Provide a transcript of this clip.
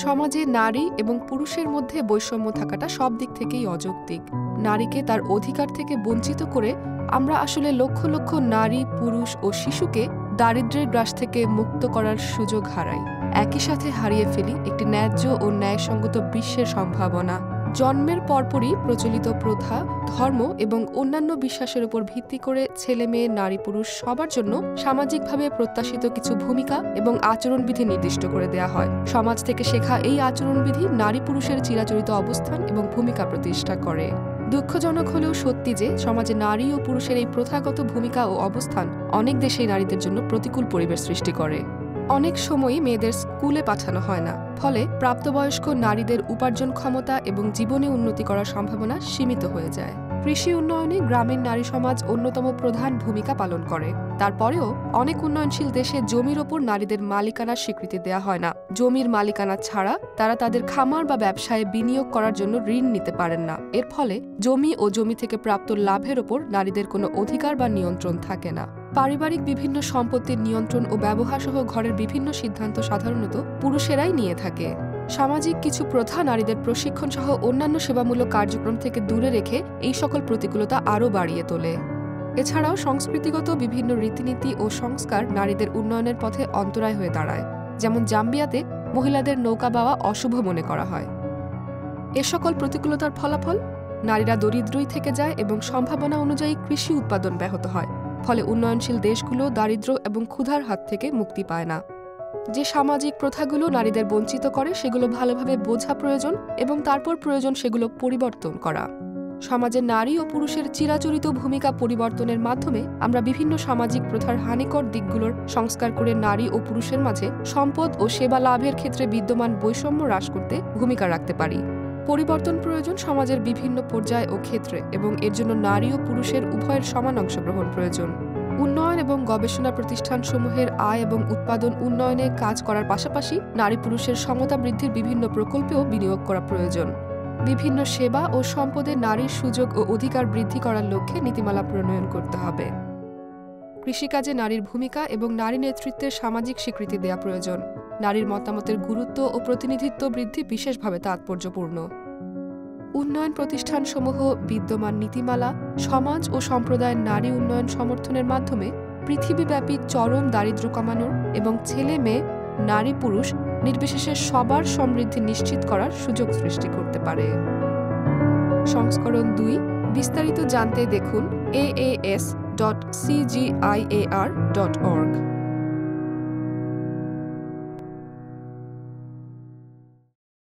সমাজে নারী এবং পুরুষের মধ্যে বৈষম্য থাকাটা সব দিক থেকেই অযৌক্তিক। নারীকে তার অধিকার থেকে বঞ্চিত করে আমরা আসলে লক্ষ লক্ষ নারী, পুরুষ ও শিশুকে দারিদ্র্যের গ্রাস থেকে মুক্ত করার সুযোগ হারাই। একই সাথে হারিয়ে ফেলি একটি ন্যায্য ও ন্যায়সঙ্গত বিশ্বের সম্ভাবনা। জন্মের পরপরই প্রচলিত প্রথা, ধর্ম এবং অন্যান্য বিশ্বাসের উপর ভিত্তি করে ছেলে মেয়ে, নারী পুরুষ সবার জন্য সামাজিকভাবে প্রত্যাশিত কিছু ভূমিকা এবং আচরণবিধি নির্দিষ্ট করে দেয়া হয়। সমাজ থেকে শেখা এই আচরণবিধি নারী পুরুষের চিরাচরিত অবস্থান এবং ভূমিকা প্রতিষ্ঠা করে। দুঃখজনক হলেও সত্যি যে সমাজে নারী ও পুরুষের এই প্রথাগত ভূমিকা ও অবস্থান অনেক দেশেই নারীদের জন্য প্রতিকূল পরিবেশ সৃষ্টি করে। অনেক সময়ই মেয়েদের স্কুলে পাঠানো হয় না, ফলে প্রাপ্তবয়স্ক নারীদের উপার্জন ক্ষমতা এবং জীবনে উন্নতি করার সম্ভাবনা সীমিত হয়ে যায়। কৃষি উন্নয়নে গ্রামীণ নারী সমাজ অন্যতম প্রধান ভূমিকা পালন করে। তারপরেও অনেক উন্নয়নশীল দেশে জমির ওপর নারীদের মালিকানার স্বীকৃতি দেয়া হয় না। জমির মালিকানা ছাড়া তারা তাদের খামার বা ব্যবসায় বিনিয়োগ করার জন্য ঋণ নিতে পারেন না। এর ফলে জমি ও জমি থেকে প্রাপ্ত লাভের ওপর নারীদের কোনো অধিকার বা নিয়ন্ত্রণ থাকে না। পারিবারিক বিভিন্ন সম্পত্তির নিয়ন্ত্রণ ও ব্যবহার সহ ঘরের বিভিন্ন সিদ্ধান্ত সাধারণত পুরুষেরাই নিয়ে থাকে। সামাজিক কিছু প্রথা নারীদের প্রশিক্ষণ সহ অন্যান্য সেবামূলক কার্যক্রম থেকে দূরে রেখে এই সকল প্রতিকূলতা আরও বাড়িয়ে তোলে। এছাড়াও সংস্কৃতিগত বিভিন্ন রীতিনীতি ও সংস্কার নারীদের উন্নয়নের পথে অন্তরায় হয়ে দাঁড়ায়। যেমন জাম্বিয়াতে মহিলাদের নৌকা বাওয়া অশুভ মনে করা হয়। এ সকল প্রতিকূলতার ফলাফল নারীরা দরিদ্রই থেকে যায় এবং সম্ভাবনা অনুযায়ী কৃষি উৎপাদন ব্যাহত হয়। ফলে উন্নয়নশীল দেশগুলো দারিদ্র্য এবং ক্ষুধার হাত থেকে মুক্তি পায় না। যে সামাজিক প্রথাগুলো নারীদের বঞ্চিত করে সেগুলো ভালোভাবে বোঝা প্রয়োজন এবং তারপর প্রয়োজন সেগুলো পরিবর্তন করা। সমাজে নারী ও পুরুষের চিরাচরিত ভূমিকা পরিবর্তনের মাধ্যমে আমরা বিভিন্ন সামাজিক প্রথার হানিকর দিকগুলোর সংস্কার করে নারী ও পুরুষের মাঝে সম্পদ ও সেবা লাভের ক্ষেত্রে বিদ্যমান বৈষম্য হ্রাস করতে ভূমিকা রাখতে পারি। পরিবর্তন প্রয়োজন সমাজের বিভিন্ন পর্যায় ও ক্ষেত্রে এবং এর জন্য নারী ও পুরুষের উভয়ের সমান অংশগ্রহণ প্রয়োজন। উন্নয়ন এবং গবেষণা প্রতিষ্ঠানসমূহের আয় এবং উৎপাদন উন্নয়নে কাজ করার পাশাপাশি নারী পুরুষের সমতা বৃদ্ধির বিভিন্ন প্রকল্পেও বিনিয়োগ করা প্রয়োজন। বিভিন্ন সেবা ও সম্পদে নারীর সুযোগ ও অধিকার বৃদ্ধি করার লক্ষ্যে নীতিমালা প্রণয়ন করতে হবে। কৃষিকাজে নারীর ভূমিকা এবং নারী নেতৃত্বের সামাজিক স্বীকৃতি দেয়া প্রয়োজন। নারীর মতামতের গুরুত্ব ও প্রতিনিধিত্ব বৃদ্ধি বিশেষভাবে তাৎপর্যপূর্ণ। উন্নয়ন প্রতিষ্ঠানসমূহ বিদ্যমান নীতিমালা, সমাজ ও সম্প্রদায়ের নারী উন্নয়ন সমর্থনের মাধ্যমে পৃথিবীব্যাপী চরম দারিদ্র্য কমানোর এবং ছেলে মেয়ে, নারী পুরুষ নির্বিশেষে সবার সমৃদ্ধি নিশ্চিত করার সুযোগ সৃষ্টি করতে পারে। সংস্করণ 2। বিস্তারিত জানতে দেখুন aas.cgiar.org।